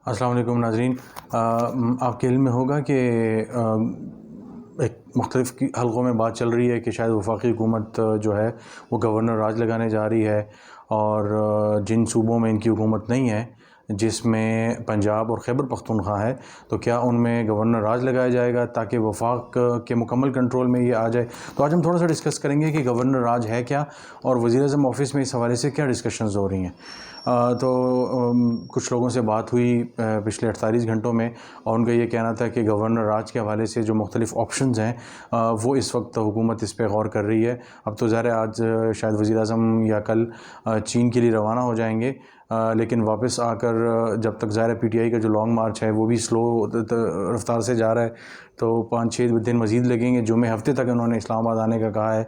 अस्सलाम वालेकुम नाज़रीन। आपके इल्म में होगा कि एक मुख्तलिफ़ हलक़ों में बात चल रही है कि शायद वफाकी हुकूमत जो है वो गवर्नर राज लगाने जा रही है, और जिन सूबों में इनकी हुकूमत नहीं है, जिसमें पंजाब और खैबर पख्तूनख्वा है, तो क्या उनमें गवर्नर राज लगाया जाएगा ताकि वफाक के मुकम्मल कंट्रोल में ये आ जाए। तो आज हम थोड़ा सा डिस्कस करेंगे कि गवर्नर राज है क्या, और वज़ीर-ए-आज़म ऑफ़िस में इस हवाले से क्या डिस्कशंस हो रही हैं। कुछ लोगों से बात हुई पिछले 48 घंटों में, और उनका ये कहना था कि गवर्नर राज के हवाले से जो मुख्तलिफ़ ऑप्शंस हैं वो इस वक्त हुकूमत इस पर गौर कर रही है। अब तो ज़ाहिर है आज शायद वज़ीर-ए-आज़म या कल चीन के लिए रवाना हो जाएंगे, लेकिन वापस आकर जब तक ज़ाहिर PTI का जो लॉन्ग मार्च है वो भी स्लो रफ्तार से जा रहा है, तो 5-6 दिन मज़ीद लगेंगे। जुमे हफ्ते तक उन्होंने इस्लामाबाद आने का कहा है,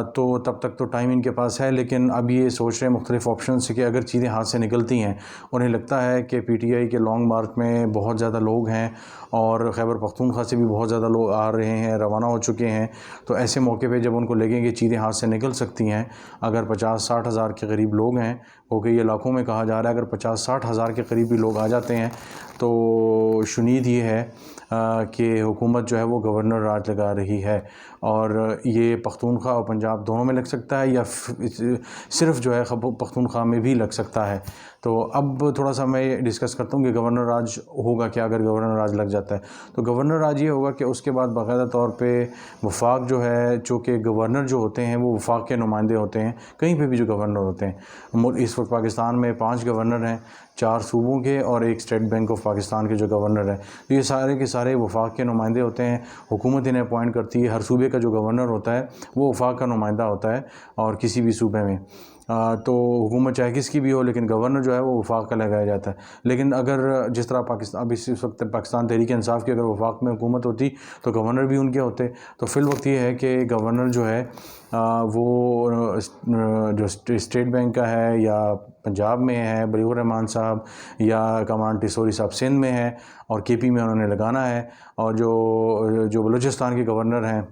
तो तब तक तो टाइम इनके पास है। लेकिन अब ये सोच रहे हैं मुख्तलिफ़ ऑप्शन से कि अगर चीज़ें हाथ से निकलती हैं, उन्हें लगता है कि PTI के लॉन्ग मार्च में बहुत ज़्यादा लोग हैं और खैबर पख्तूनख्वा से भी बहुत ज़्यादा लोग आ रहे हैं, रवाना हो चुके हैं, तो ऐसे मौके पे जब उनको लगे कि चीज़ें हाथ से निकल सकती हैं, अगर 50-60 हज़ार के करीब लोग हैं, क्योंकि ये लाखों में कहा जा रहा है, अगर 50-60 हज़ार के करीब भी लोग आ जाते हैं, तो शुनीद ये है कि हुकूमत जो है वो गवर्नर राज लगा रही है। और ये पख्तूनख्वा और पंजाब दोनों में लग सकता है, या सिर्फ़ जो है पख्तूनख्वा में भी लग सकता है। तो अब थोड़ा सा मैं डिस्कस करता हूँ कि गवर्नर राज होगा क्या अगर गवर्नर राज लग जाता है। तो गवर्नर राज ये होगा कि उसके बाद बाकायदा तौर पे वफाक जो है, चूँकि गवर्नर जो होते हैं वो वफाक के नुमाइंदे होते हैं, कहीं पे भी जो गवर्नर होते हैं। इस वक्त पाकिस्तान में 5 गवर्नर हैं, 4 सूबों के और 1 स्टेट बैंक ऑफ पाकिस्तान के जो गवर्नर हैं। तो ये सारे के सारे वफाक के नुमाइंदे होते हैं, हुकूमत इन्हें अपॉइंट करती है। हर सूबे का जो गवर्नर होता है वो वफाक का नुमाइंदा होता है, और किसी भी सूबे में तो हुकूमत चाहे किसकी भी हो, लेकिन गवर्नर जो है वो वफाक का लगाया जाता है। लेकिन अगर जिस तरह पाकिस्तान अभी इस वक्त पाकिस्तान तहरीक-ए-इंसाफ की अगर वफाक में हुकूमत होती तो गवर्नर भी उनके होते। तो फ़िल वक्त ये है कि गवर्नर जो है वो जो स्टेट बैंक का है, या पंजाब में है बरीउर रहमान साहब, या कमांड टिसोरी साहब सिंध में है, और KP में उन्होंने लगाना है। और जो बलूचिस्तान के गवर्नर हैं,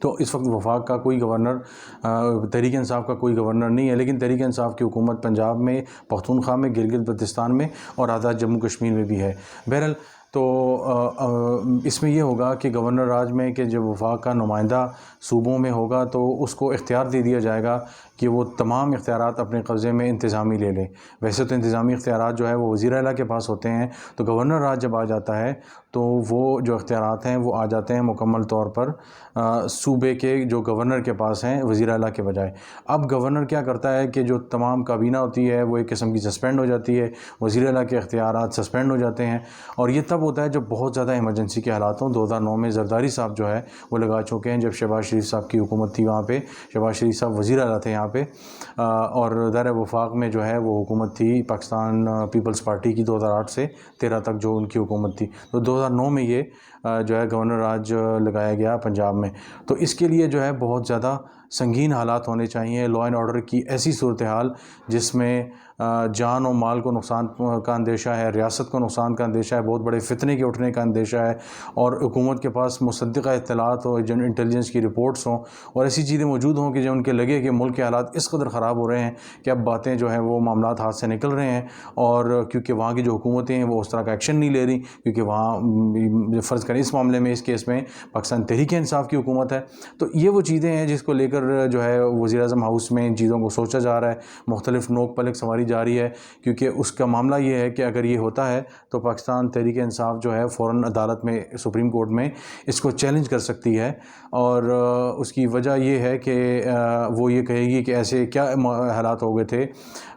तो इस वक्त वफाक का कोई गवर्नर, तहरीक-ए-इंसाफ का कोई गवर्नर नहीं है, लेकिन तहरीक-ए-इंसाफ की हुकूमत पंजाब में, पख्तूनख्वा में, गिलगित-बल्तिस्तान में और आज़ाद जम्मू कश्मीर में भी है। बहरहाल तो इसमें यह होगा कि गवर्नर राज में कि जब वफाक का नुमाइंदा सूबों में होगा तो उसको इख्तियार दे दिया जाएगा कि वो तमाम इख्तियारात अपने कब्ज़े में इंतज़ामी ले ले। वैसे तो इंतज़ामी इख्तियारात जो है वो वज़ीर आला के पास होते हैं, तो गवर्नर राज जब आ जाता है तो वो जो इख्तियारात हैं वो आ जाते हैं मुकम्मल तौर पर सूबे के जो गवर्नर के पास हैं, वज़ीर आला के बजाय। अब गवर्नर क्या करता है कि जो तमाम काबीना होती है वो एक किस्म की सस्पेंड हो जाती है, वज़ीर आला के इख्तियारात सस्पेंड हो जाते हैं, और ये तब होता है जब बहुत ज़्यादा इमरजेंसी के हालात हों। 2009 में ज़रदारी साहब जो है वो लगा चुके हैं, जब शहबाज शरीफ साहब की हुकूमत थी वहाँ पे, शहबाज शरीफ साहब वज़ीर आला थे यहाँ पे, और दायरा वफाक में जो है वो हुकूमत थी पाकिस्तान पीपल्स पार्टी की 2008 से 13 तक जो उनकी हुकूमत थी। तो 2009 में ये जो है गवर्नर राज लगाया गया पंजाब में। तो इसके लिए जो है बहुत ज़्यादा संगीन हालात होने चाहिए, लॉ एंड ऑर्डर की ऐसी सूरत हाल जिसमें जान और माल को नुकसान का अंदेशा है, रियासत को नुकसान का अंदेशा है, बहुत बड़े फितने के उठने का अंदेशा है, और हुकूमत के पास मुसद्दिक़ा इत्तलात हो, जो इंटेलिजेंस की रिपोर्ट्स हों, और ऐसी चीज़ें मौजूद हों कि जो उनके लगे कि मुल्क के हालात इस कदर ख़राब हो रहे हैं कि अब बातें जो हैं वो मामलात हाथ से निकल रहे हैं, और क्योंकि वहाँ की जो हुकूमतें हैं वो उस तरह का एक्शन नहीं ले रही, क्योंकि वहाँ फ़र्ज़ करें इस मामले में, इस केस में पाकिस्तान तहरीक-ए-इंसाफ की हुकूमत है। तो ये वो चीज़ें हैं जिसको लेकर जो है वज़ीर-ए-आज़म हाउस में इन चीज़ों को सोचा जा रहा है, मुख्तलिफ़ नोक पलक संवारी जा रही है, क्योंकि उसका मामला ये है कि अगर ये होता है तो पाकिस्तान तहरीक-ए-इंसाफ जो है फ़ौरन अदालत में, सुप्रीम कोर्ट में इसको चैलेंज कर सकती है। और उसकी वजह ये है कि वो ये कहेगी कि ऐसे क्या हालात हो गए थे,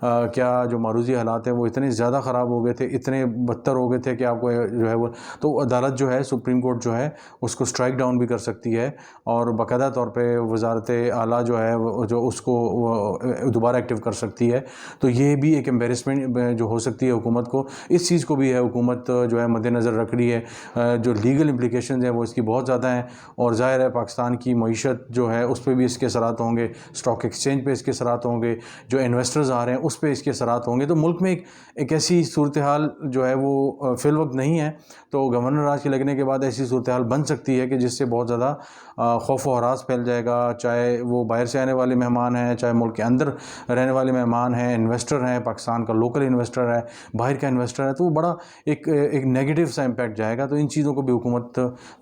क्या जो मारूज़ी हालात हैं वो इतने ज़्यादा ख़राब हो गए थे, इतने बदतर हो गए थे कि आपको जो है वो, तो अदालत जो है, सुप्रीम कोर्ट जो है उसको स्ट्राइक डाउन भी कर सकती है, और बाकायदा तौर पे वज़ारत आला जो है जो उसको दोबारा एक्टिव कर सकती है। तो ये भी एक एम्बेरसमेंट जो हो सकती है हुकूमत को, इस चीज़ को भी है हुकूमत जो है मद्देनज़र रख रही है। जो लीगल इम्प्लिकेशंस हैं वो इसकी बहुत ज़्यादा हैं, और ज़ाहिर है पाकिस्तान की मईशत जो है उस पर भी इसके असरात होंगे, स्टॉक एक्सचेंज पे इसके असरात होंगे, जो इन्वेस्टर्स आ रहे हैं उस पर इसके असरात होंगे। तो मुल्क में एक ऐसी सूरत हाल जो है वो फ़िल वक्त नहीं है, तो गवर्नर राज के लगने के बाद ऐसी सूरत हाल बन सकती है कि जिससे बहुत ज़्यादा खौफ व हरास फैल जाएगा, चाहे वो बाहर से आने वाले मेहमान हैं, चाहे मुल्क के अंदर रहने वाले मेहमान हैं, इन्वेस्टर है, पाकिस्तान का लोकल इन्वेस्टर है, बाहर का इन्वेस्टर है, तो वो बड़ा एक नेगेटिव सा इम्पैक्ट जाएगा। तो इन चीज़ों को भी हुकूमत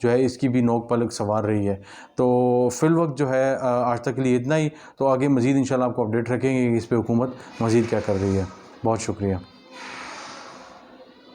जो है इसकी भी नोक पलक संवार रही है। तो फ़िलवक्त जो है आज तक के लिए इतना ही। तो आगे मज़ीद इंशाल्लाह आपको अपडेट रखेंगे कि इस पे हुकूमत मज़ीद क्या कर रही है। बहुत शुक्रिया।